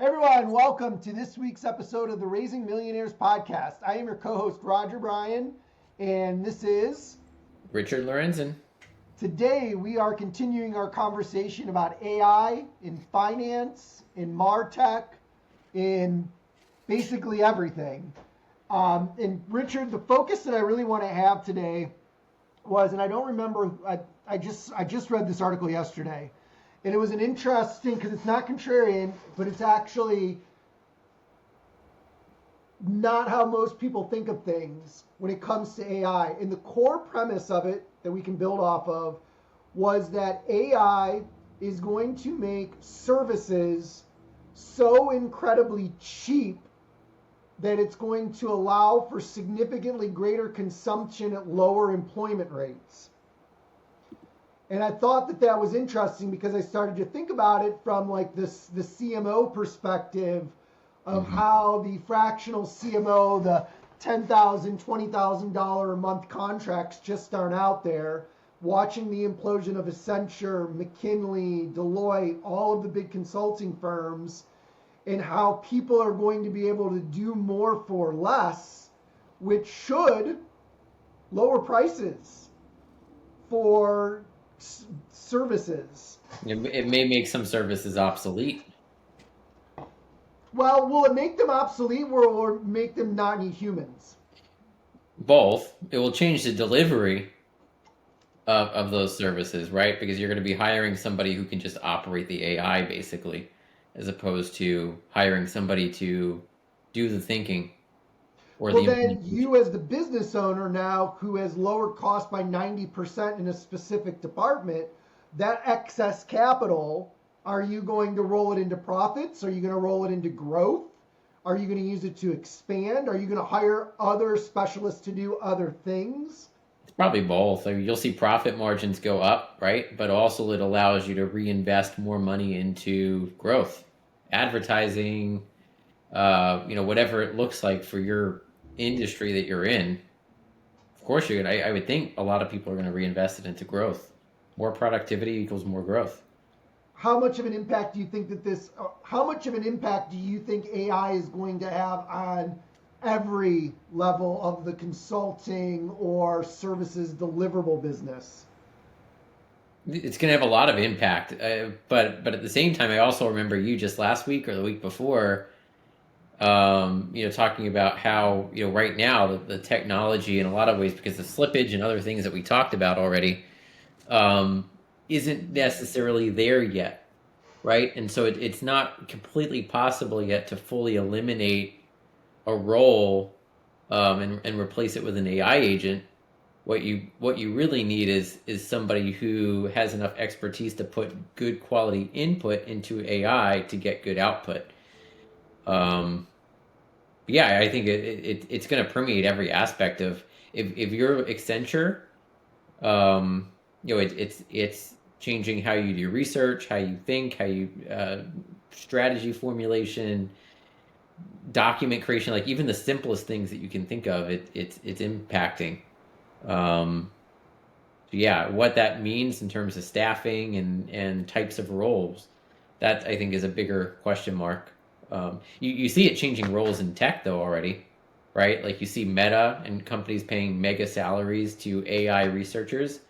Everyone, welcome to this week's episode of the Raising Millionaires podcast. I am your co-host Roger Bryan, and this is Richard Lorenzen. Today we are continuing our conversation about AI in finance, in MarTech, in basically everything. And Richard, the focus that I really want to have today was, and I don't remember, I just read this article yesterday. And it was an interesting, because it's not contrarian, but it's actually not how most people think of things when it comes to AI. And the core premise of it that we can build off of was that AI is going to make services so incredibly cheap that it's going to allow for significantly greater consumption at lower employment rates. And I thought that that was interesting because I started to think about it from like the CMO perspective of how the fractional CMO, the $10,000, $20,000 a month contracts just aren't out there. Watching the implosion of Accenture, McKinsey, Deloitte, all of the big consulting firms, and how people are going to be able to do more for less, which should lower prices for services. It may make some services obsolete. Well, will it make them obsolete or make them not need humans? Both. It will change the delivery of those services, right? Because you're going to be hiring somebody who can just operate the AI, basically, as opposed to hiring somebody to do the thinking. Well, then you as the business owner now, who has lowered cost by 90% in a specific department, that excess capital, are you going to roll it into profits? Are you going to roll it into growth? Are you going to use it to expand? Are you going to hire other specialists to do other things? It's probably both. I mean, you'll see profit margins go up, right? But also it allows you to reinvest more money into growth, advertising, whatever it looks like for your industry that you're in. Of course you're gonna, I would think a lot of people are going to reinvest it into growth. More productivity equals more growth. How much of an impact do you think how much of an impact do you think AI is going to have on every level of the consulting or services deliverable business? It's going to have a lot of impact, but at the same time, I also remember you just last week or the week before, talking about how, right now the technology in a lot of ways, because the slippage and other things that we talked about already, isn't necessarily there yet, right? And so it's not completely possible yet to fully eliminate a role and replace it with an AI agent. What you really need is somebody who has enough expertise to put good quality input into AI to get good output. Yeah, I think it's going to permeate every aspect of if you're Accenture, it's changing how you do research, how you think, how you strategy formulation, document creation, like even the simplest things that you can think of, it's impacting. Yeah, what that means in terms of staffing and types of roles, that I think is a bigger question mark. You see it changing roles in tech though already, right? Like you see Meta and companies paying mega salaries to AI researchers,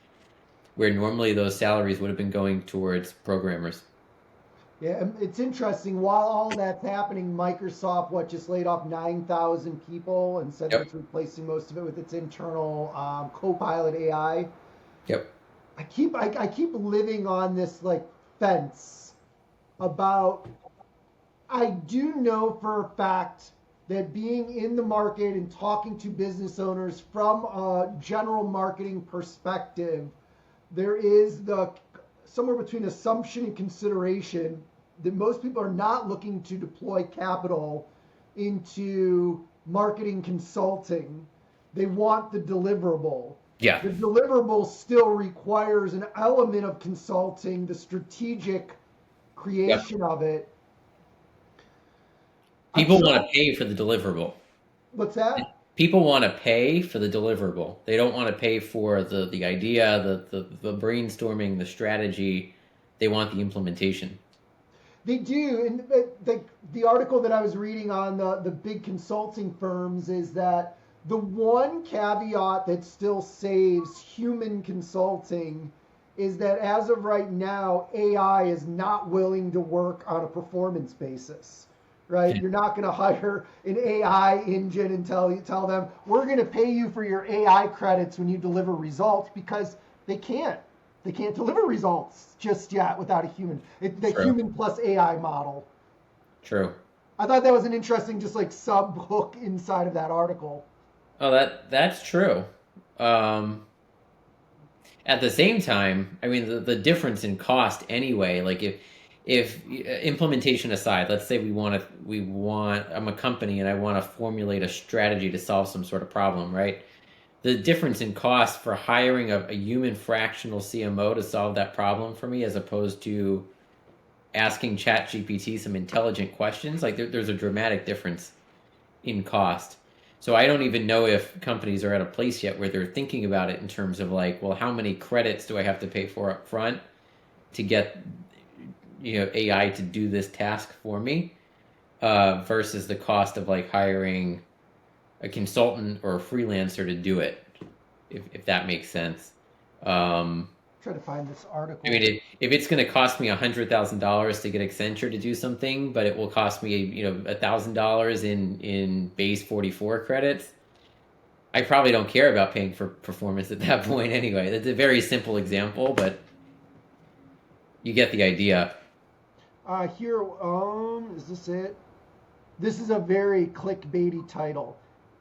where normally those salaries would have been going towards programmers. Yeah, it's interesting. While all that's happening, Microsoft just laid off 9,000 people and said Yep. it's replacing most of it with its internal Copilot AI. Yep. I keep living on this like fence about. I do know for a fact that being in the market and talking to business owners from a general marketing perspective, there is somewhere between assumption and consideration that most people are not looking to deploy capital into marketing consulting. They want the deliverable. Yeah. The deliverable still requires an element of consulting, the strategic creation of it. People want to pay for the deliverable. What's that? People want to pay for the deliverable. They don't want to pay for the idea, the brainstorming, the strategy. They want the implementation. They do, and the article that I was reading on the big consulting firms is that the one caveat that still saves human consulting is that as of right now, AI is not willing to work on a performance basis, right? You're not going to hire an AI engine and tell them we're going to pay you for your AI credits when you deliver results, because they can't. They can't deliver results just yet without a human. The True. human plus AI model. True. I thought that was an interesting, just like sub hook inside of that article. Oh, that's true. Um, at the same time, I mean, the difference in cost anyway. Like if implementation aside, let's say I'm a company and I want to formulate a strategy to solve some sort of problem, right? The difference in cost for hiring a human fractional CMO to solve that problem for me, as opposed to asking ChatGPT some intelligent questions, like there's a dramatic difference in cost. So I don't even know if companies are at a place yet where they're thinking about it in terms of like, well, how many credits do I have to pay for up front to get AI to do this task for me, versus the cost of like hiring a consultant or a freelancer to do it, if that makes sense. Try to find this article. I mean, if it's going to cost me $100,000 to get Accenture to do something, but it will cost me, $1,000 in base 44 credits, I probably don't care about paying for performance at that point anyway. That's a very simple example, but you get the idea. Here, is this it? This is a very clickbaity title.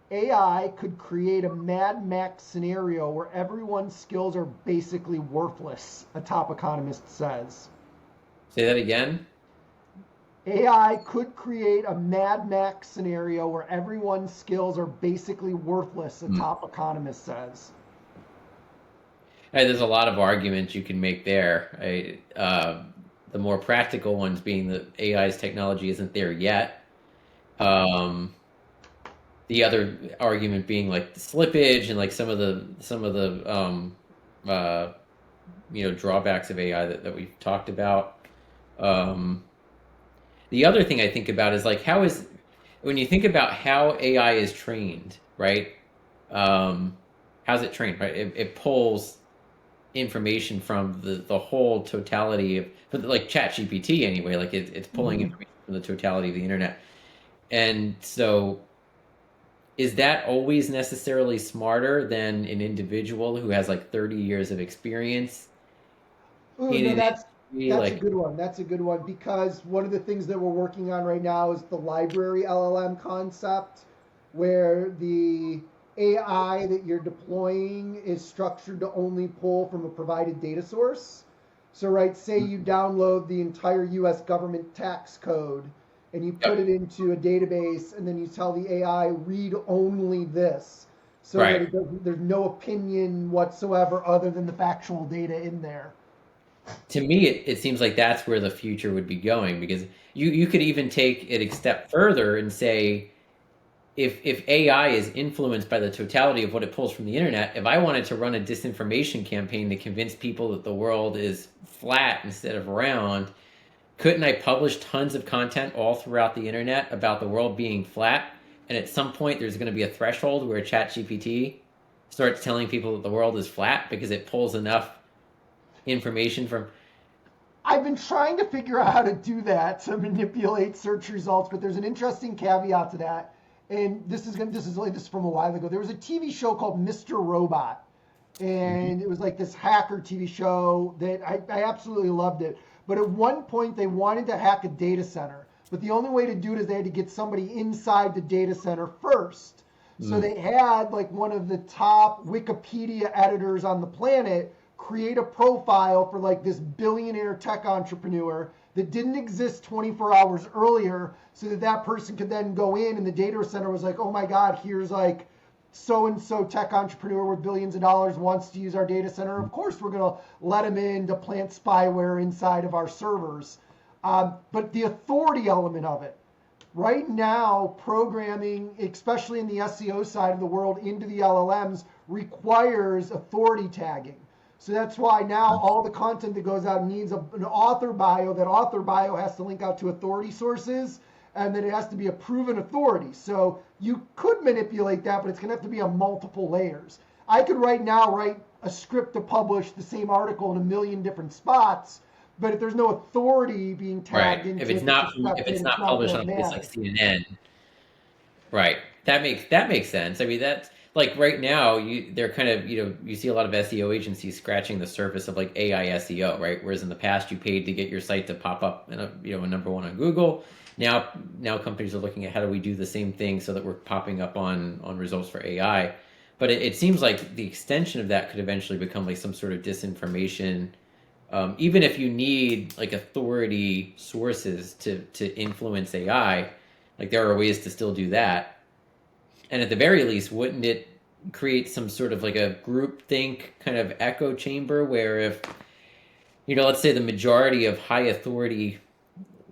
AI could create a Mad Max scenario where everyone's skills are basically worthless, a top economist says. Say that again? AI could create a Mad Max scenario where everyone's skills are basically worthless, a top economist says. Hey, there's a lot of arguments you can make there. The more practical ones being that AI's technology isn't there yet. The other argument being like the slippage and like some of the drawbacks of AI that we've talked about. The other thing I think about is like when you think about how AI is trained, right? How's it trained, right? It pulls information from the whole totality of, like ChatGPT anyway, like it's pulling information from the totality of the internet. And so is that always necessarily smarter than an individual who has like 30 years of experience? Ooh, no, that's Like, a good one. That's a good one, because one of the things that we're working on right now is the library LLM concept, where the AI that you're deploying is structured to only pull from a provided data source. So, right, say you download the entire US government tax code and you put it into a database, and then you tell the AI, read only this, so that there's no opinion whatsoever other than the factual data in there. To me, it seems like that's where the future would be going, because you could even take it a step further and say, if AI is influenced by the totality of what it pulls from the internet, if I wanted to run a disinformation campaign to convince people that the world is flat instead of round, couldn't I publish tons of content all throughout the internet about the world being flat? And at some point, there's going to be a threshold where ChatGPT starts telling people that the world is flat because it pulls enough information from. I've been trying to figure out how to do that, to manipulate search results, but there's an interesting caveat to that. And this is from a while ago. There was a TV show called Mr. Robot, and it was like this hacker TV show that I absolutely loved it. But at one point, they wanted to hack a data center. But the only way to do it is they had to get somebody inside the data center first. So they had like one of the top Wikipedia editors on the planet create a profile for like this billionaire tech entrepreneur that didn't exist 24 hours earlier, so that person could then go in, and the data center was like, oh my God, here's like so-and-so tech entrepreneur with billions of dollars wants to use our data center. Of course, we're going to let him in to plant spyware inside of our servers. But the authority element of it, right now, programming, especially in the SEO side of the world, into the LLMs requires authority tagging. So that's why now all the content that goes out needs an author bio. That author bio has to link out to authority sources, and then it has to be a proven authority. So you could manipulate that, but it's going to have to be on multiple layers. I could right now write a script to publish the same article in a million different spots, but if there's no authority being tagged Right. into If it, it's not published on a place like CNN, right? That makes sense. I mean, that's like right now they're kind of, you see a lot of SEO agencies scratching the surface of like AI SEO, right? Whereas in the past you paid to get your site to pop up in a number one on Google. Now companies are looking at how do we do the same thing so that we're popping up on results for AI. But it seems like the extension of that could eventually become like some sort of disinformation. Even if you need like authority sources to influence AI, like there are ways to still do that. And at the very least, wouldn't it create some sort of like a group think kind of echo chamber where if, let's say the majority of high authority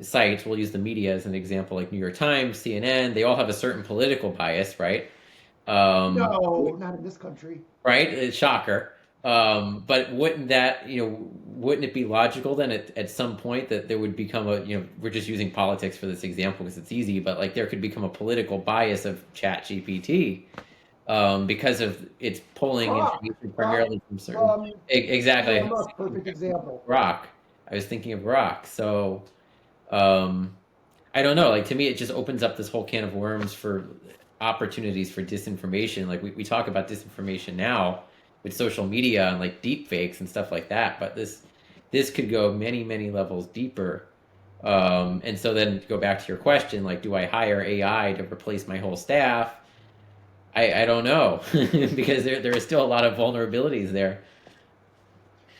sites, we'll use the media as an example, like New York Times, CNN, they all have a certain political bias, right? No, not in this country. Right? It's shocker. But wouldn't that, wouldn't it be logical then at some point that there would become we're just using politics for this example because it's easy, but like there could become a political bias of ChatGPT because of its pulling information primarily from certain. Exactly. Perfect example. Rock. I was thinking of Rock. So I don't know. Like to me, it just opens up this whole can of worms for opportunities for disinformation. Like we talk about disinformation now with social media and like deep fakes and stuff like that, but this could go many levels deeper. And so then to go back to your question, like, do I hire AI to replace my whole staff? I don't know because there is still a lot of vulnerabilities there.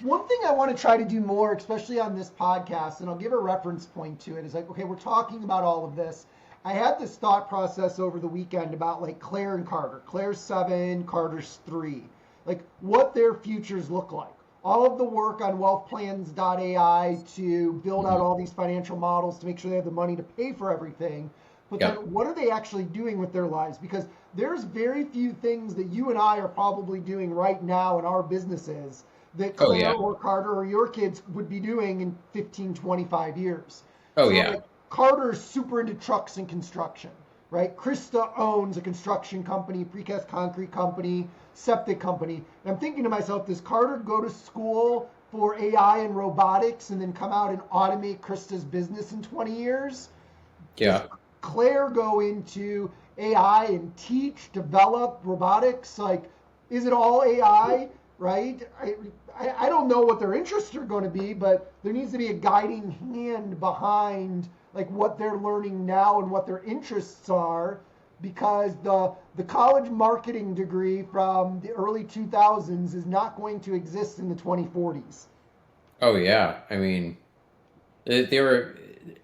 One thing I want to try to do more, especially on this podcast, and I'll give a reference point to it, is like, okay, we're talking about all of this. I had this thought process over the weekend about like Claire and Carter. Claire's 7, Carter's 3. Like what their futures look like. All of the work on wealthplans.ai to build out all these financial models to make sure they have the money to pay for everything. But then what are they actually doing with their lives? Because there's very few things that you and I are probably doing right now in our businesses that Claire or Carter or your kids would be doing in 15, 25 years. Like, Carter's super into trucks and construction, right? Krista owns a construction company, precast concrete company, septic company. And I'm thinking to myself, does Carter go to school for AI and robotics and then come out and automate Krista's business in 20 years? Yeah. Does Claire go into AI and teach, develop robotics? Like, is it all AI, right? I don't know what their interests are going to be, but there needs to be a guiding hand behind like what they're learning now and what their interests are, because the college marketing degree from the early 2000s is not going to exist in the 2040s. Oh yeah, I mean,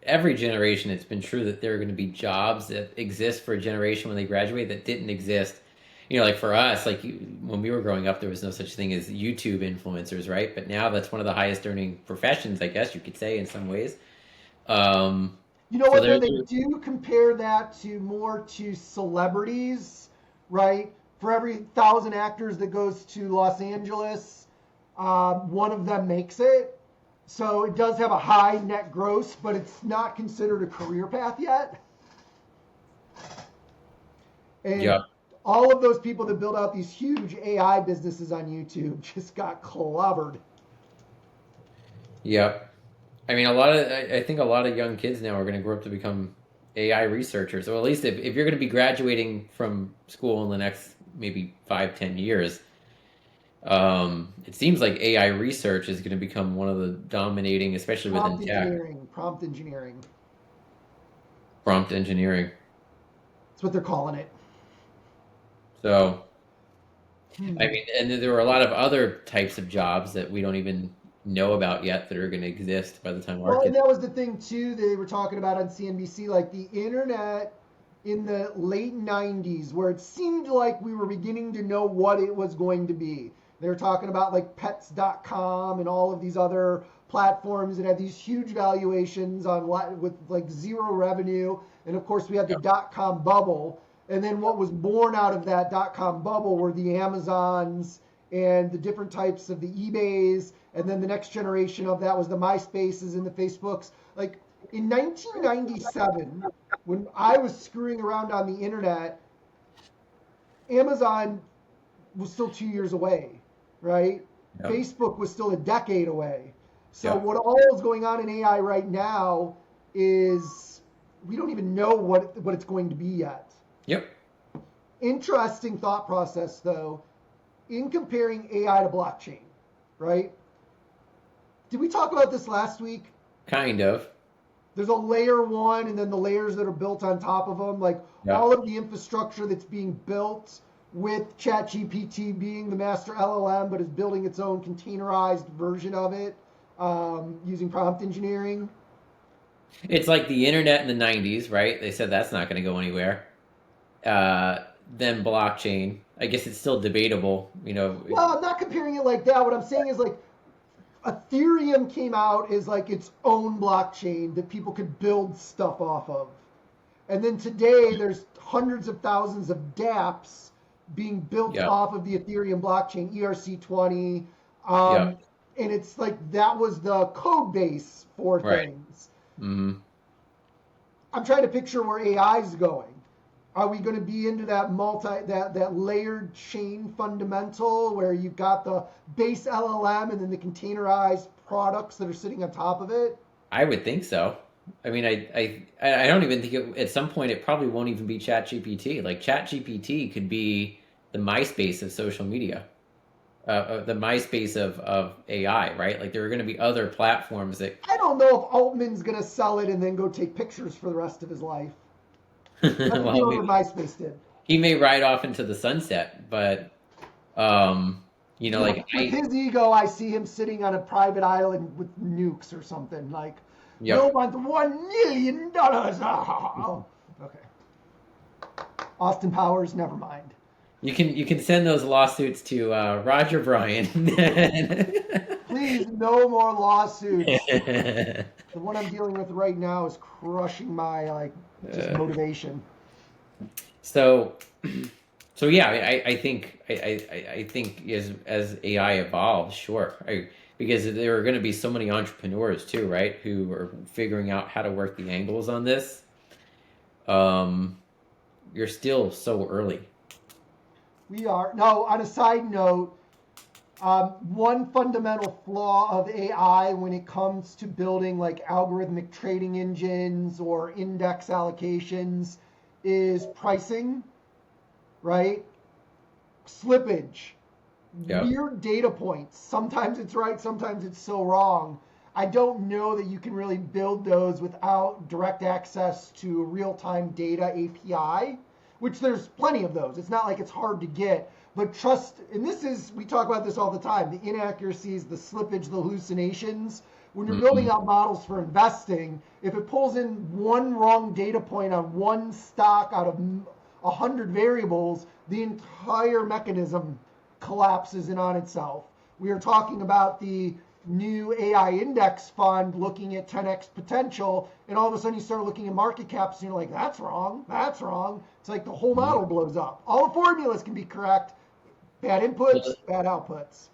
every generation it's been true that there are going to be jobs that exist for a generation when they graduate that didn't exist. Like for us, like when we were growing up, there was no such thing as YouTube influencers, right? But now that's one of the highest earning professions, I guess you could say in some ways. What they do compare that to more to celebrities, right? For every 1,000 actors that goes to Los Angeles, one of them makes it. So it does have a high net gross, but it's not considered a career path yet. And all of those people that build out these huge AI businesses on YouTube just got clobbered. Yep. I mean, I think a lot of young kids now are going to grow up to become AI researchers, or at least if you're going to be graduating from school in the next maybe 5-10 years, it seems like AI research is going to become one of the dominating, especially within tech. Prompt engineering. Prompt engineering. That's what they're calling it. So, I mean, and there were a lot of other types of jobs that we don't even know about yet that are going to exist by the time our kids. And that was the thing too they were talking about on CNBC, like the internet in the late 90s, where it seemed like we were beginning to know what it was going to be. They were talking about like pets.com and all of these other platforms that had these huge valuations with like zero revenue. And of course we had the .com bubble. And then what was born out of that .com bubble were the Amazons and the different types of the eBays, and then the next generation of that was the MySpaces and the Facebooks. Like in 1997, when I was screwing around on the internet, Amazon was still 2 years away, right? Yep. Facebook was still a decade away. So Yep. what all is going on in AI right now is we don't even know what it's going to be yet. Yep. Interesting thought process though, in comparing AI to blockchain, right? Did we talk about this last week? Kind of. There's a layer one and then the layers that are built on top of them, like Yep. all of the infrastructure that's being built with ChatGPT being the master LLM, but is building its own containerized version of it using prompt engineering. It's like the internet in the 90s, right? They said that's not going to go anywhere. Then blockchain. I guess it's still debatable, you know. Well, I'm not comparing it like that. What I'm saying is like Ethereum came out as like its own blockchain that people could build stuff off of. And then today there's hundreds of thousands of dApps being built Yeah. off of the Ethereum blockchain, ERC20. Yeah. And it's like that was the code base for Right. things. Mm-hmm. I'm trying to picture where AI is going. Are we going to be into that that layered chain fundamental where you've got the base LLM and then the containerized products that are sitting on top of it? I would think so. I mean, I don't even think at some point it probably won't even be ChatGPT. Like ChatGPT could be the MySpace of social media, the MySpace of AI, right? Like there are going to be other platforms that. I don't know if Altman's going to sell it and then go take pictures for the rest of his life. That's Well, what MySpace did. he may ride off into the sunset, but you know, like With his ego, I see him sitting on a private island with nukes or something. Like, Yep. no one's $1 million. Oh, okay. Austin Powers, never mind. you can send those lawsuits to Roger Bryan. Please, no more lawsuits. The one I'm dealing with right now is crushing my just motivation. So yeah, I think as AI evolves, sure, because there are going to be so many entrepreneurs too, right, who are figuring out how to work the angles on this. You're still so early. We are. No, on a side note, one fundamental flaw of AI when it comes to building like algorithmic trading engines or index allocations is pricing, right? Slippage, Yep. weird data points. Sometimes it's right, sometimes it's so wrong. I don't know that you can really build those without direct access to real-time data API, which there's plenty of those. It's not like it's hard to get, but trust, and we talk about this all the time, the inaccuracies, the slippage, the hallucinations. When you're building out models for investing, if it pulls in one wrong data point on one stock out of 100 variables, the entire mechanism collapses in on itself. We are talking about the new AI index fund looking at 10x potential, and all of a sudden you start looking at market caps and you're like, that's wrong, that's wrong. It's like the whole model blows up. All the formulas can be correct. Bad inputs, bad outputs.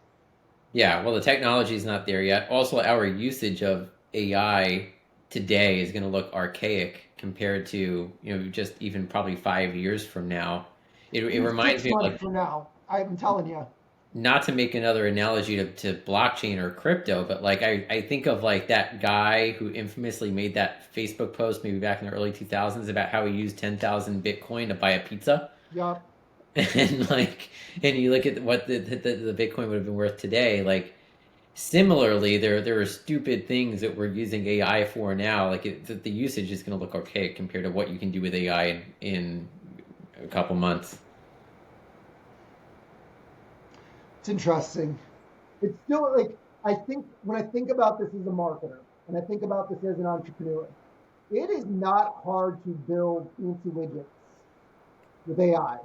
Yeah, well, the technology is not there yet. Also, our usage of AI today is going to look archaic compared to, just even probably 5 years from now. It reminds me of 6 months from now. I'm telling you. Not to make another analogy to blockchain or crypto, but like I think of like that guy who infamously made that Facebook post maybe back in the early 2000s about how he used 10,000 Bitcoin to buy a pizza. Yup. And you look at what the Bitcoin would have been worth today. Like similarly, there are stupid things that we're using AI for now. Like the usage is going to look archaic compared to what you can do with AI in a couple months. It's interesting. It's still like, I think when I think about this as a marketer and I think about this as an entrepreneur, it is not hard to build fancy widgets with AI.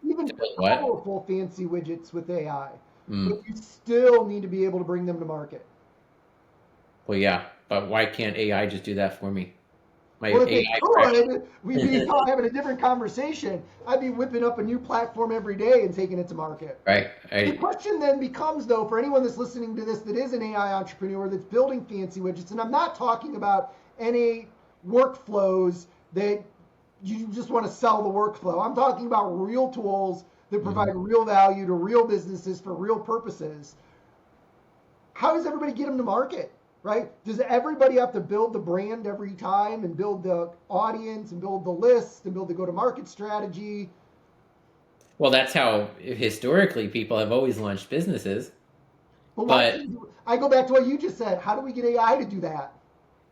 Even What? powerful fancy widgets with AI. Mm. But you still need to be able to bring them to market. Well, yeah, but why can't AI just do that for me? My Well, if it AI fraction. could, we'd be having a different conversation. I'd be whipping up a new platform every day and taking it to market. Right. The question then becomes, though, for anyone that's listening to this that is an AI entrepreneur that's building fancy widgets, and I'm not talking about any workflows that you just want to sell the workflow. I'm talking about real tools that provide real value to real businesses for real purposes. How does everybody get them to market? Right? Does everybody have to build the brand every time and build the audience and build the list and build the go-to-market strategy? Well, that's how historically people have always launched businesses. But I go back to what you just said. How do we get AI to do that?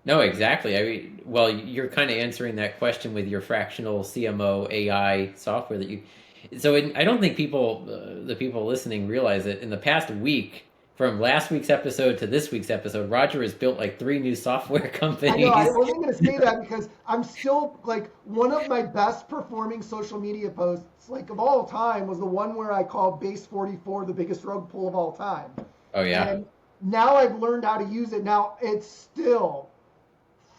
no, exactly. I mean, well, you're kind of answering that question with your fractional CMO AI software that you. So I don't think the people listening realize that in the past week, from last week's episode to this week's episode, Roger has built like 3 new software I know. I companies. wasn't going to say that because I'm still like one of my best performing social media posts, like of all time, was the one where I called Base 44 the biggest rug pull of all time. Oh yeah. And now I've learned how to use it. Now it's still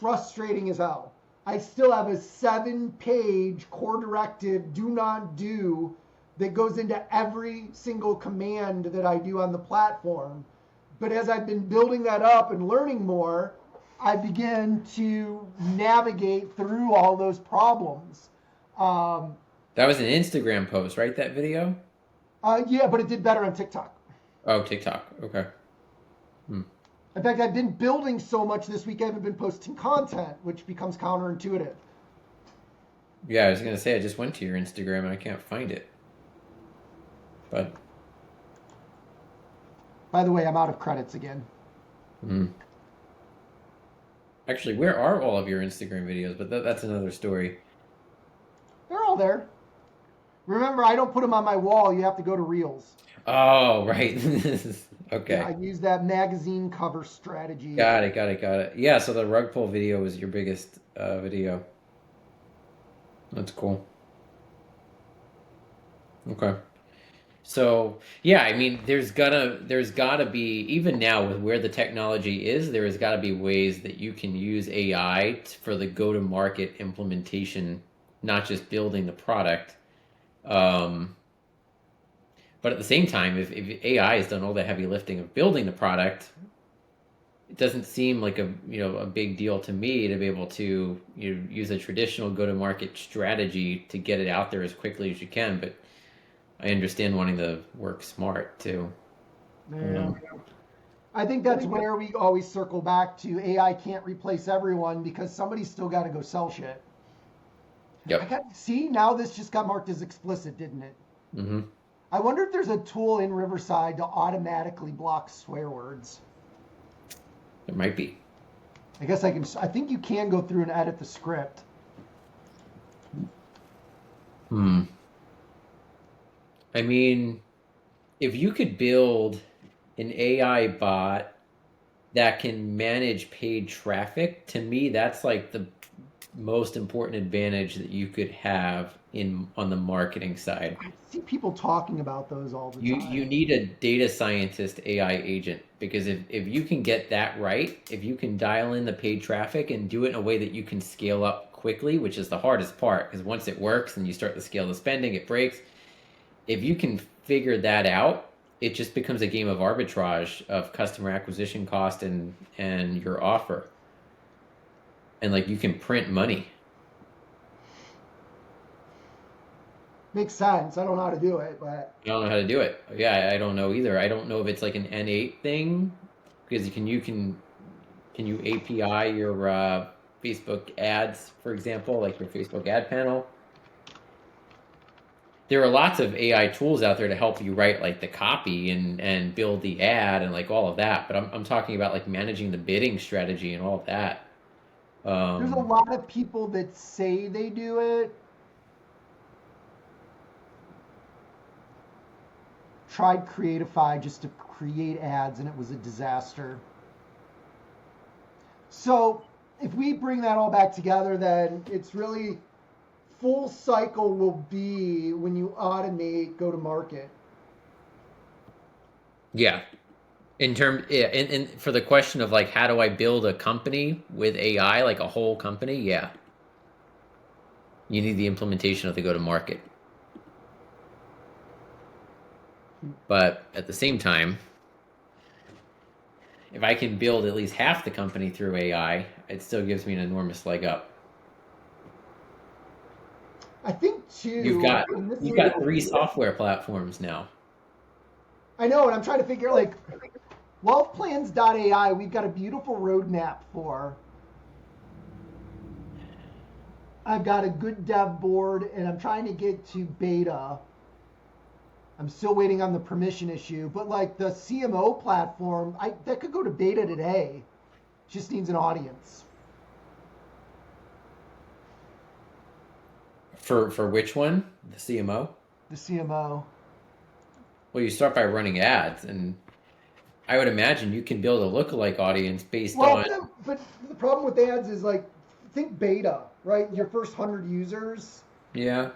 frustrating as hell. I still have a 7-page core directive do not do that goes into every single command that I do on the platform. But as I've been building that up and learning more, I begin to navigate through all those problems. That was an Instagram post, right? That video? Yeah, but it did better on TikTok. Oh, TikTok. Okay. In fact, I've been building so much this week, I haven't been posting content, which becomes counterintuitive. Yeah, I was gonna say I just went to your Instagram and I can't find it. But by the way, I'm out of credits again. Actually, where are all of your Instagram videos? But that's another story. They're all there. Remember, I don't put them on my wall. You have to go to Reels. Oh, right. Okay. Yeah, I use that magazine cover strategy. Got it. Yeah, so the rug pull video was your biggest video. That's cool. Okay. So yeah, I mean, there's gotta be, even now with where the technology is, there has gotta be ways that you can use AI for the go-to-market implementation, not just building the product. But at the same time, if AI has done all the heavy lifting of building the product, it doesn't seem like a big deal to me to be able to use a traditional go-to-market strategy to get it out there as quickly as you can. But I understand wanting to work smart too. Yeah. I think that's where we always circle back to AI can't replace everyone because somebody's still got to go sell shit. Yep. See, now this just got marked as explicit, didn't it? Mm-hmm. I wonder if there's a tool in Riverside to automatically block swear words. There might be. I guess I think you can go through and edit the script. I mean, if you could build an AI bot that can manage paid traffic, to me, that's like the most important advantage that you could have on the marketing side. I see people talking about those all the time. You need a data scientist AI agent, because if you can get that right, if you can dial in the paid traffic and do it in a way that you can scale up quickly, which is the hardest part, because once it works and you start to scale the spending, it breaks. If you can figure that out, it just becomes a game of arbitrage of customer acquisition cost and your offer. And like, you can print money. Makes sense. I don't know how to do it, but I don't know how to do it. Yeah, I don't know either. I don't know if it's like an N8 thing, because can you API your Facebook ads, for example, like your Facebook ad panel? There are lots of AI tools out there to help you write like the copy and build the ad and like all of that. But I'm talking about like managing the bidding strategy and all of that. There's a lot of people that say they do it. Tried Creatify just to create ads and it was a disaster. So if we bring that all back together, then it's really full cycle will be when you automate go to market. Yeah. In terms, yeah, and for the question of like, how do I build a company with AI, like a whole company? Yeah, you need the implementation of the go-to-market. But at the same time, if I can build at least half the company through AI, it still gives me an enormous leg up. I think You've too, got and this you've is, got three software platforms now. I know, and I'm trying to figure like wealthplans.ai, we've got a beautiful roadmap for. I've got a good dev board, and I'm trying to get to beta. I'm still waiting on the permission issue, but like the CMO platform, that could go to beta today. Just needs an audience. For which one? The CMO? The CMO. Well, you start by running ads, and I would imagine you can build a lookalike audience based Well, on. but the problem with ads is like, think beta, right? Your first 100 users. Yeah.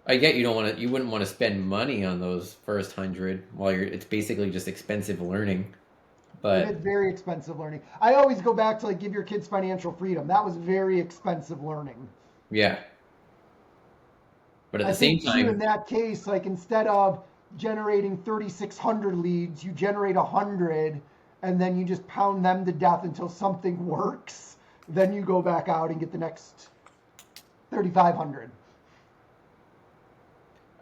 I get you don't want to. You wouldn't want to spend money on those first 100 while you're. It's basically just expensive learning. It But is very expensive learning. I always go back to like give your kids financial freedom. That was very expensive learning. yeah. But at I the same think too in time, that case, like instead of generating 3,600 leads, you generate 100, and then you just pound them to death until something works. Then you go back out and get the next 3,500.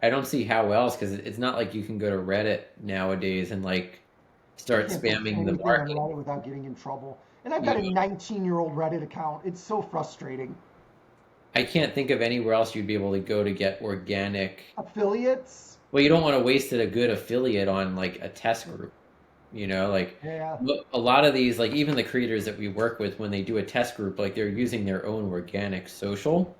I don't see how else because it's not like you can go to Reddit nowadays and like You start can't post spamming the anything on market. Reddit without getting in trouble. And I've You got a know, 19-year-old Reddit account. It's so frustrating. I can't think of anywhere else you'd be able to go to get organic. Affiliates? Well, you don't want to waste a good affiliate on like a test group. Like Yeah. a lot of these, like even the creators that we work with, when they do a test group, like they're using their own organic social,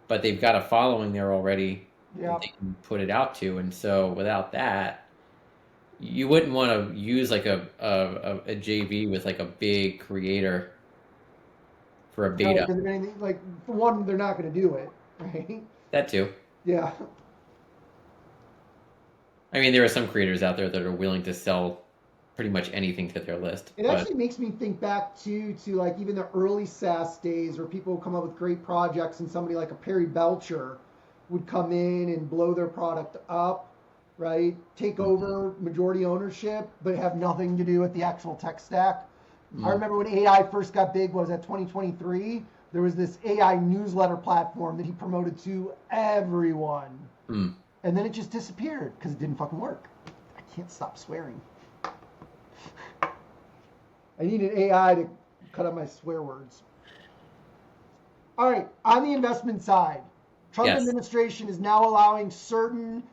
but they've got a following there already that Yeah. they can put it out to. And so without that, you wouldn't want to use like a JV with like a big creator for a No, beta. because if anything, like for one, they're not going to do it, right? That too. Yeah. I mean, there are some creators out there that are willing to sell pretty much anything to their list, It but actually makes me think back to like even the early SaaS days where people would come up with great projects and somebody like a Perry Belcher would come in and blow their product up, right? Take over majority ownership, but have nothing to do with the actual tech stack. I mm, remember when AI first got big, was that 2023? There was this AI newsletter platform that he promoted to everyone. mm. And then it just disappeared because it didn't fucking work. I can't stop swearing. I need an AI to cut out my swear words. All right, on the investment side, Trump Yes. administration is now allowing certain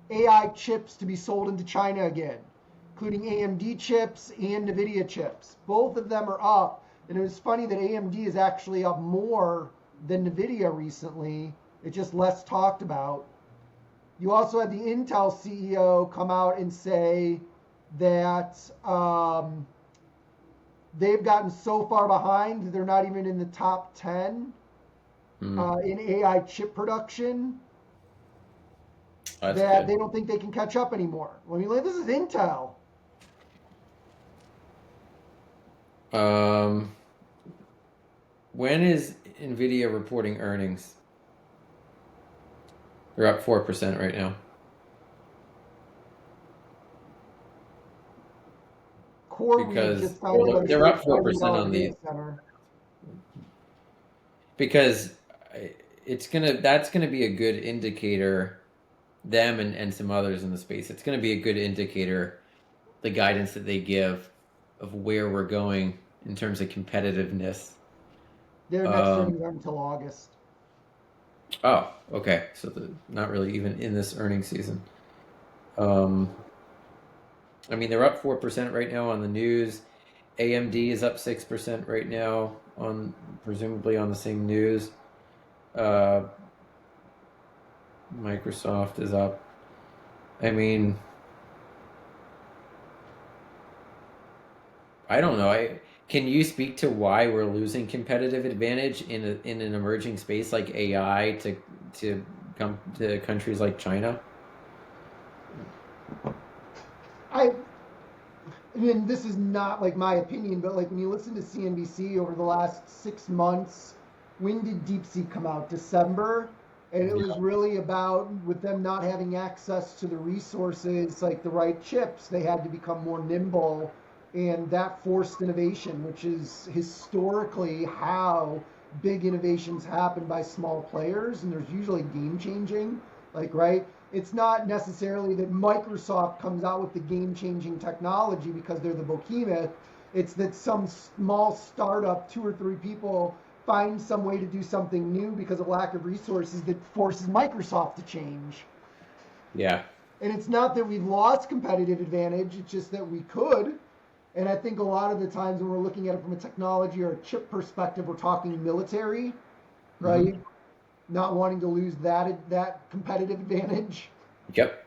AI chips to be sold into China again, including AMD chips and NVIDIA chips. Both of them are up, and it was funny that AMD is actually up more than NVIDIA recently. It's just less talked about. You also had the Intel CEO come out and say that they've gotten so far behind they're not even in the top 10 Mm. in AI chip production That's that good. they don't think they can catch up anymore. I mean, like, this is Intel. Um, when is Nvidia reporting earnings? They're up 4% right now. CoreWeave Because just found well, a they're up $1 4% on data these. center. Because that's gonna be a good indicator, them and some others in the space. It's gonna be a good indicator, the guidance that they give of where we're going in terms of competitiveness. Their next Um, earnings aren't until August. oh, okay. So not really even in this earnings season. Um, I mean, they're up 4% right now on the news. AMD is up 6% right now on presumably on the same news. Uh, Microsoft is up. I mean, I don't know. Can you speak to why we're losing competitive advantage in an emerging space like AI to come to countries like China? I and this is not like my opinion, but like when you listen to CNBC over the last 6 months, when did DeepSeek come out? December? And it was really about, with them not having access to the resources, like the right chips, they had to become more nimble. And that forced innovation, which is historically how big innovations happen by small players. And there's usually game changing, like, right? It's not necessarily that Microsoft comes out with the game-changing technology because they're the behemoth. It's that some small startup, 2 or 3 people, find some way to do something new because of lack of resources that forces Microsoft to change. Yeah. And it's not that we've lost competitive advantage, it's just that we could. And I think a lot of the times when we're looking at it from a technology or a chip perspective, we're talking military, right? Mm-hmm. Not wanting to lose that competitive advantage. Yep.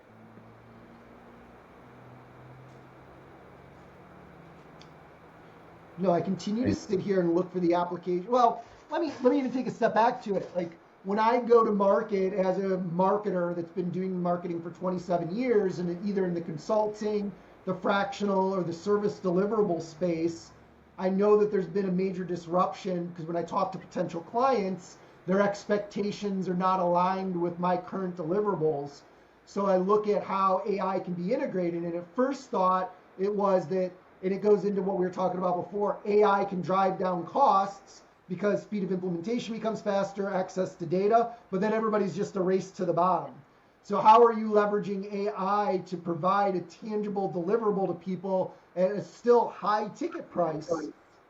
No, I continue to sit here and look for the application. Well, let me even take a step back to it. Like when I go to market as a marketer that's been doing marketing for 27 years, and either in the consulting, the fractional, or the service deliverable space, I know that there's been a major disruption because when I talk to potential clients, their expectations are not aligned with my current deliverables. So I look at how AI can be integrated. And at first thought, it was that, and it goes into what we were talking about before, AI can drive down costs because speed of implementation becomes faster, access to data, but then everybody's just a race to the bottom. So how are you leveraging AI to provide a tangible deliverable to people at a still high ticket price,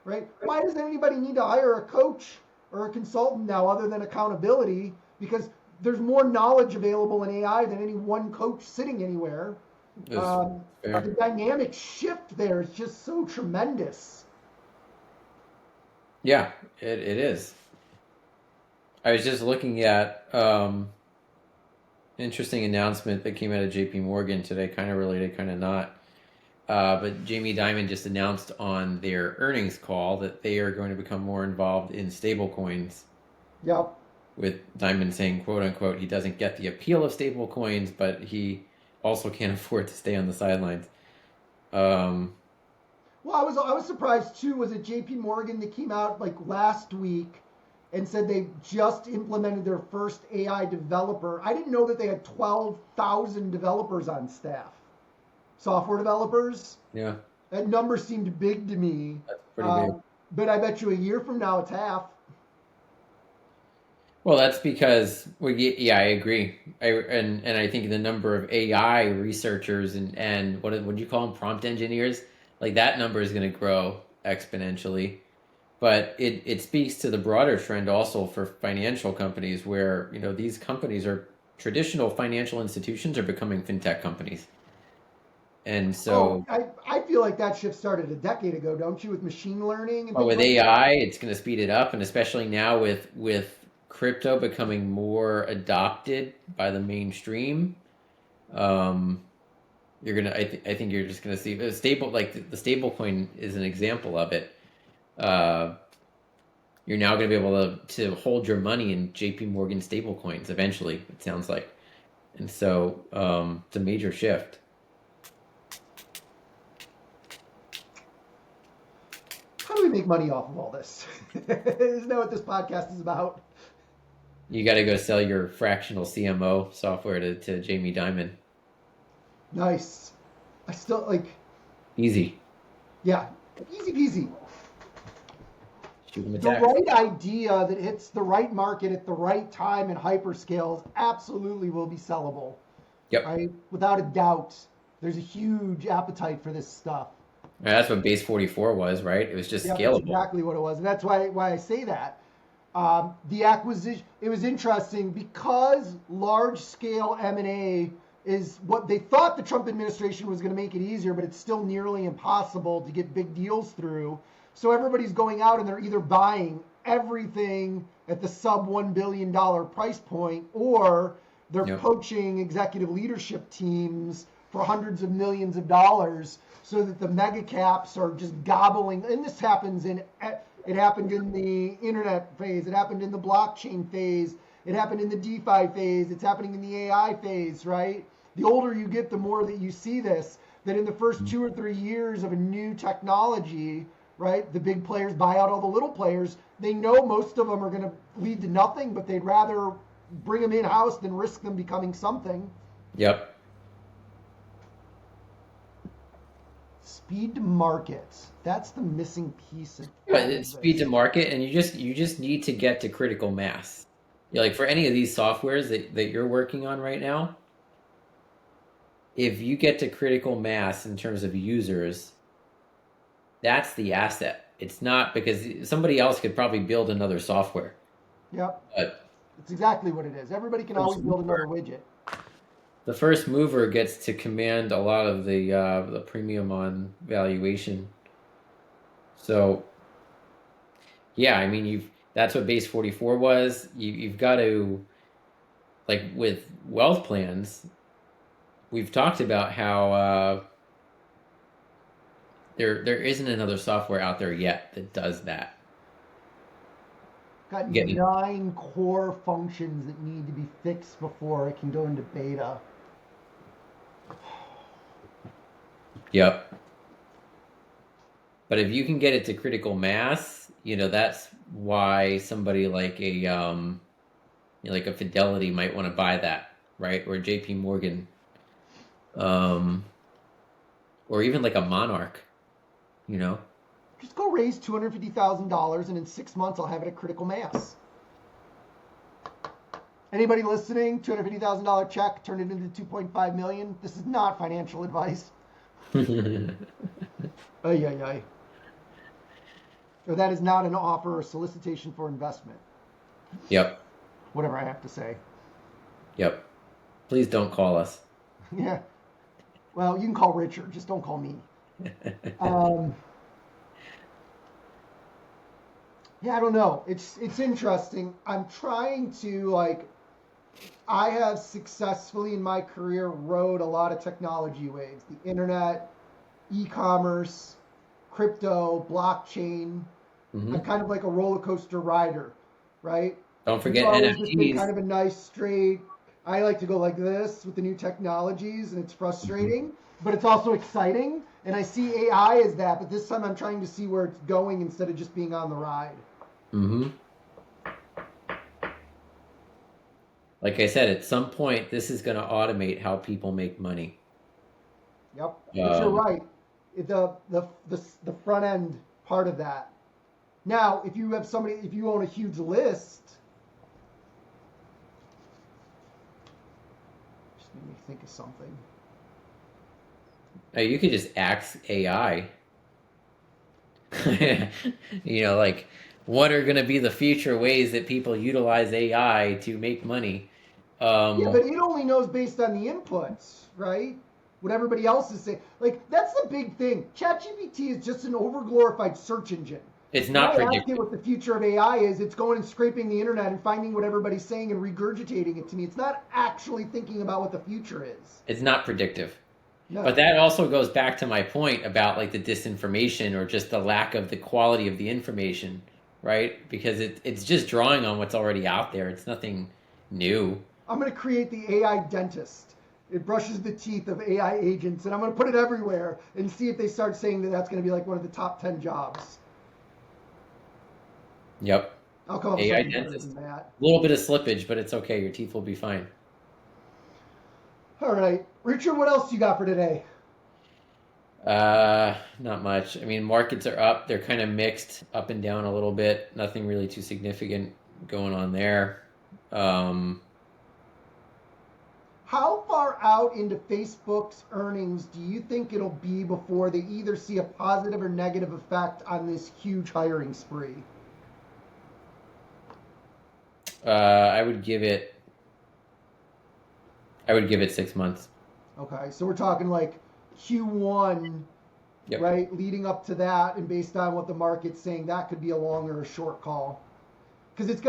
right? Why does anybody need to hire a coach or a consultant now other than accountability? Because there's more knowledge available in AI than any one coach sitting anywhere. The dynamic shift there is just so tremendous. Yeah, it is. I was just looking at interesting announcement that came out of JP Morgan today, kind of related, kind of not. But Jamie Dimon just announced on their earnings call that they are going to become more involved in stablecoins. Yep. With Dimon saying, quote unquote, he doesn't get the appeal of stablecoins, but he also can't afford to stay on the sidelines. Well, I was surprised too. Was it JP Morgan that came out like last week and said they just implemented their first AI developer? I didn't know that they had 12,000 developers on staff. Software developers. Yeah. That number seemed big to me. That's pretty big. But I bet you a year from now it's half. Well, that's because, well, yeah, I agree. And I think the number of AI researchers and what do you call them, prompt engineers, like that number is going to grow exponentially. But it speaks to the broader trend also for financial companies where, these companies are traditional financial institutions are becoming fintech companies. And so I feel like that shift started a decade ago, don't you, with machine learning and with AI, it's going to speed it up, and especially now with crypto becoming more adopted by the mainstream, you're gonna. I think you're just gonna see a stable, like the stable coin is an example of it. You're now gonna be able to hold your money in JP Morgan stable coins eventually. It sounds like, and so it's a major shift. How do we make money off of all this? Isn't that what this podcast is about? You got to go sell your fractional CMO software to Jamie Dimon. Nice. I still like. Easy. Yeah, easy peasy. Shoot him a the text. right idea that hits the right market at the right time and hyperscales absolutely will be sellable. Yep. Right? Without a doubt, there's a huge appetite for this stuff. Right, that's what Base 44 was, right? It was just scalable. That's exactly what it was, and that's why I say that. The acquisition, it was interesting because large-scale M&A is what they thought the Trump administration was going to make it easier, but it's still nearly impossible to get big deals through. So everybody's going out and they're either buying everything at the sub $1 billion price point, or they're poaching executive leadership teams for hundreds of millions of dollars so that the mega caps are just gobbling. And this happens it happened in the internet phase. It happened in the blockchain phase. It happened in the DeFi phase. It's happening in the AI phase, right? The older you get, the more that you see this. that in the first 2 or 3 years of a new technology, right, the big players buy out all the little players. They know most of them are going to lead to nothing, but they'd rather bring them in-house than risk them becoming something. Yep. Speed to market. That's the missing piece of It's speed to market, and you just need to get to critical mass. Like for any of these softwares that you're working on right now, if you get to critical mass in terms of users, that's the asset. It's not because somebody else could probably build another software. Yep. But it's exactly what it is. Everybody can always build another widget. The first mover gets to command a lot of the premium on valuation. So, yeah, I mean, that's what base 44 was. You've got to, like with wealth plans, we've talked about how there isn't another software out there yet that does that. Got 9 core functions that need to be fixed before it can go into beta. Yep. But if you can get it to critical mass, that's why somebody like a Fidelity might want to buy that, right? Or JP Morgan, or even like a Monarch, Just go raise $250,000 and in 6 months I'll have it at critical mass. Anybody listening, $250,000 check, turn it into $2.5 million. This is not financial advice. Ay, ay, ay. Or that is not an offer or solicitation for investment. Yep. Whatever I have to say. Yep. Please don't call us. Yeah. Well, you can call Richard. Just don't call me. Yeah, I don't know. It's interesting. I'm trying to, I have successfully in my career rode a lot of technology waves. The internet, e-commerce, crypto, blockchain. Mm-hmm. I'm kind of like a roller coaster rider, right? Don't forget NFTs. NFTs. Just been kind of a nice straight. I like to go like this with the new technologies, and it's frustrating, but it's also exciting. And I see AI as that, but this time I'm trying to see where it's going instead of just being on the ride. Mm-hmm. Like I said, at some point, this is going to automate how people make money. Yep, but you're right. The front end part of that. Now, if you own a huge list, just made me think of something. You could just ask AI. Like, what are going to be the future ways that people utilize AI to make money? Yeah, but it only knows based on the inputs, right? What everybody else is saying. Like, that's the big thing. ChatGPT is just an overglorified search engine. It's not predictive. Asking what the future of AI is, it's going and scraping the internet and finding what everybody's saying and regurgitating it to me. It's not actually thinking about what the future is. It's not predictive. No. But that also goes back to my point about like the disinformation or just the lack of the quality of the information, right? Because it's just drawing on what's already out there. It's nothing new. I'm going to create the AI dentist. It brushes the teeth of AI agents, and I'm going to put it everywhere and see if they start saying that that's going to be like one of the top 10 jobs. Yep. I'll come up with AI something better dentist. than that. A little bit of slippage, but it's okay. Your teeth will be fine. All right. Richard, what else you got for today? Not much. I mean, markets are up. They're kind of mixed, up and down a little bit. Nothing really too significant going on there. How far out into Facebook's earnings do you think it'll be before they either see a positive or negative effect on this huge hiring spree? I would give it 6 months. Okay, so we're talking like Q1, Yep. right? Leading up to that, and based on what the market's saying, that could be a long or a short call. Because it's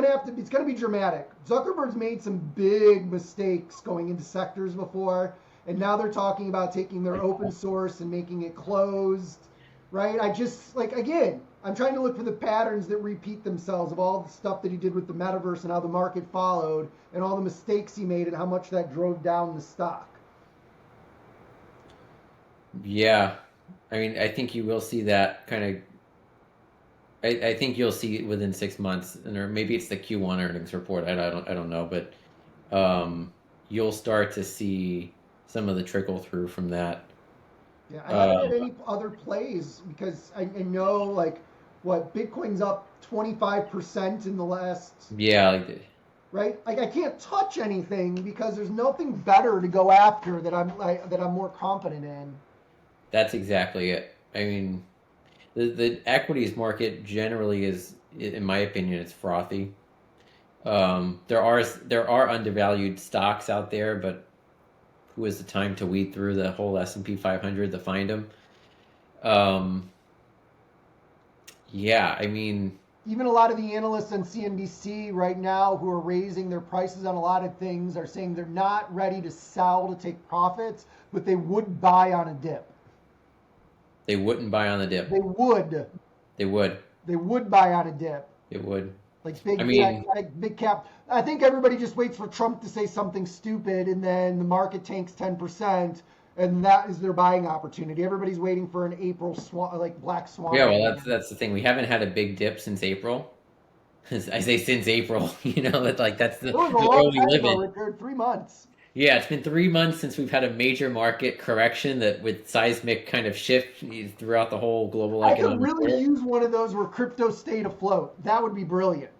gonna be dramatic. Zuckerberg's made some big mistakes going into sectors before, and now they're talking about taking their open source and making it closed, right? I'm trying to look for the patterns that repeat themselves of all the stuff that he did with the metaverse and how the market followed, and all the mistakes he made and how much that drove down the stock. Yeah. I mean, I think you will see that kind of. I think you'll see it within 6 months, and or maybe it's the Q1 earnings report. I don't know, but you'll start to see some of the trickle through from that. Yeah, I haven't had Um, any other plays because I know like what Bitcoin's up 25% in the last, yeah, like, right? Like I can't touch anything because there's nothing better to go after that I'm more confident in. that's exactly it. I mean, the equities market generally is, in my opinion, it's frothy. There are undervalued stocks out there, but who has the time to weed through the whole S&P 500 to find them? Um, yeah, I mean, Even a lot of the analysts on CNBC right now who are raising their prices on a lot of things are saying they're not ready to sell to take profits, but they would buy on a dip. they wouldn't buy on the They dip. would. They would. They would buy on a dip. They would. Like I big tech, mean, like big cap. I think everybody just waits for Trump to say something stupid, and then the market tanks 10%, and that is their buying opportunity. Everybody's waiting for an April swan, like black swan yeah, well, event. that's the thing. We haven't had a big dip since April. I say since April, that's It the was a long world we time live ago, in. Richard. 3 months. Yeah, it's been 3 months since we've had a major market correction that with seismic kind of shift throughout the whole global I could economic really world. use one of those where crypto stayed afloat. That would be brilliant.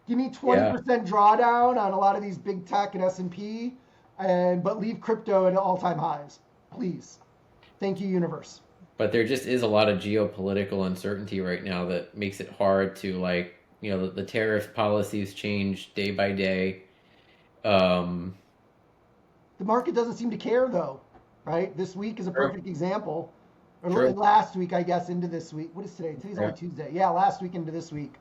Give me Yeah, 20% drawdown on a lot of these big tech and S&P, and but leave crypto at all-time highs, please. Thank you, universe. but there just is a lot of geopolitical uncertainty right now that makes it hard to the tariff policies change day by day. Um, The market doesn't seem to care though, right? This week is a true, perfect example. Or true, last week, I guess, into this week. What is today? Today's only yeah, Tuesday. Yeah, last week into this week.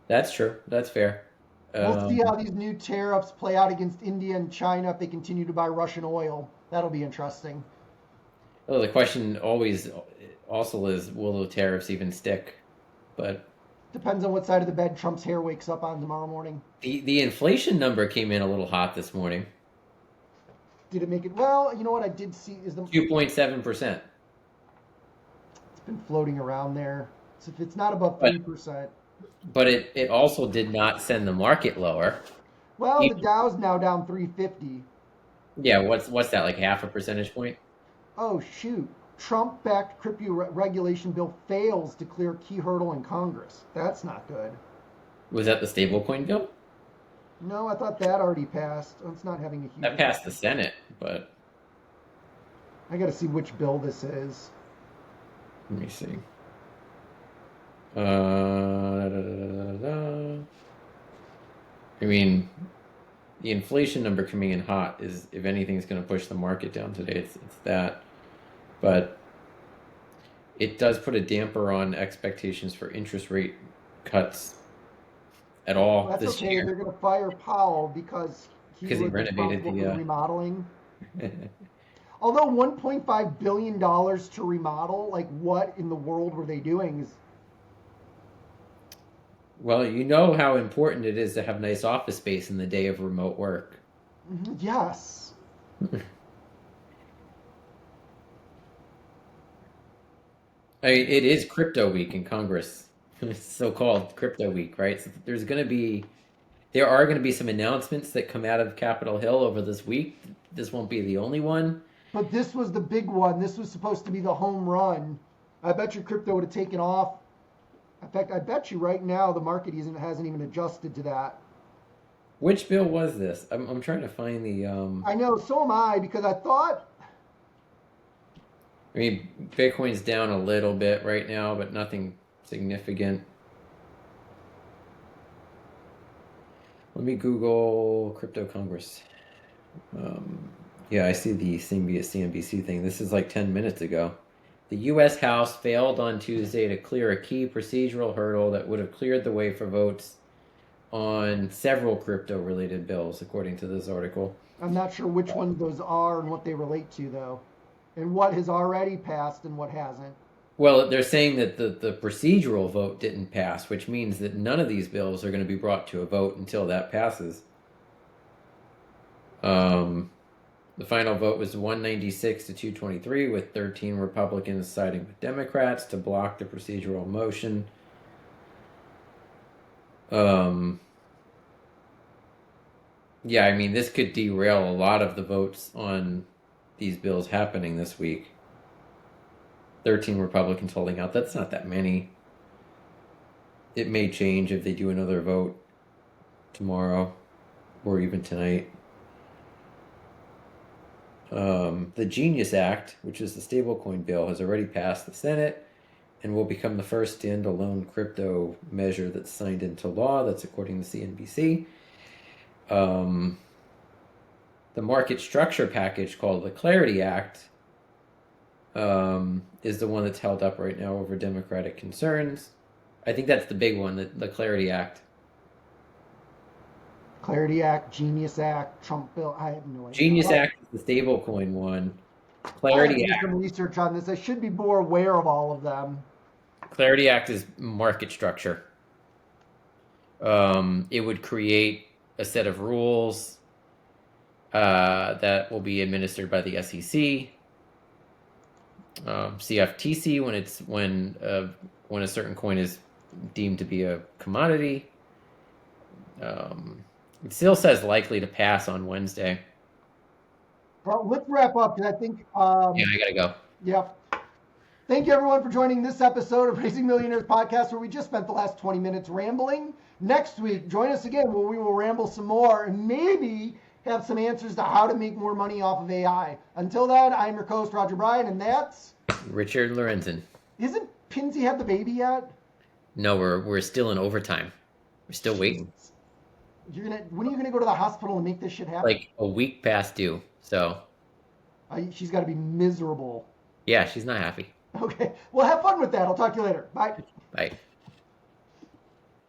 that's true. That's fair. We'll see how Um, these new tariffs play out against India and China if they continue to buy Russian oil. That'll be interesting. well, the question always also is, will the tariffs even stick? But Depends on what side of the bed Trump's hair wakes up on tomorrow morning. the inflation number came in a little hot this morning, Did it make it? Well, you know what I did see is 2.7%. it's been floating around there. So if it's not above But 3%, but it also did not send the market lower. well, the Even, Dow's now down 350. yeah, what's that, like half a percentage point? Oh shoot! Trump-backed crypto regulation bill fails to clear key hurdle in Congress. That's not good. Was that the stablecoin bill? No, I thought that already passed. It's not having a huge That passed effect. the Senate, but I got to see which bill this is. let me see. Da, da, da, da, da, da. I mean, the inflation number coming in hot is, if anything, is going to push the market down today. It's that, but it does put a damper on expectations for interest rate cuts at Well, all that's this okay. They're year going to fire Powell because he because he was renovated responsible for the the. remodeling. Although $1.5 billion to remodel, like what in the world were they doing? Well, you know how important it is to have nice office space in the day of remote work. Yes. I mean, it is crypto week in Congress, so-called crypto week, right? So there are going to be some announcements that come out of Capitol Hill over this week. This won't be the only one. But this was the big one. This was supposed to be the home run. I bet your crypto would have taken off. In fact, I bet you right now the market hasn't even adjusted to that. Which bill was this? I'm trying to find the. I know, so am I, because I thought, I mean, Bitcoin's down a little bit right now, but nothing significant. Let me Google crypto Congress. Um, yeah, I see the CNBC thing. This is like 10 minutes ago. The U.S. House failed on Tuesday to clear a key procedural hurdle that would have cleared the way for votes on several crypto related bills, according to this article. I'm not sure which ones those are and what they relate to, though, and what has already passed and what hasn't. Well, they're saying that the procedural vote didn't pass, which means that none of these bills are going to be brought to a vote until that passes. Um, The final vote was 196 to 223, with 13 Republicans siding with Democrats to block the procedural motion. Yeah, I mean, this could derail a lot of the votes on these bills happening this week. 13 Republicans holding out. That's not that many. It may change if they do another vote tomorrow or even tonight. The Genius Act, which is the stablecoin bill, has already passed the Senate and will become the first standalone crypto measure that's signed into law. That's according to CNBC. The market structure package called the Clarity Act is the one that's held up right now over Democratic concerns. I think that's the big one, the Clarity Act. Clarity Act, Genius Act, Trump bill. I have no idea. Genius Act is the stablecoin one. Clarity Act. Some research on this. I should be more aware of all of them. Clarity Act is market structure. It would create a set of rules that will be administered by the SEC, CFTC when a certain coin is deemed to be a commodity. It still says likely to pass on Wednesday. Well, let's wrap up because I think. Yeah, I gotta go. Yep. Thank you, everyone, for joining this episode of Raising Millionaires podcast, where we just spent the last 20 minutes rambling. Next week, join us again where we will ramble some more and maybe have some answers to how to make more money off of AI. Until then, I'm your co-host, Roger Bryan, and that's Richard Lorenzen. Isn't Pinsy had the baby yet? No, we're still in overtime. We're still waiting. When are you gonna go to the hospital and make this shit happen? Like a week past due. So she's got to be miserable. Yeah, she's not happy. Okay. Well, have fun with that. I'll talk to you later. Bye. Bye.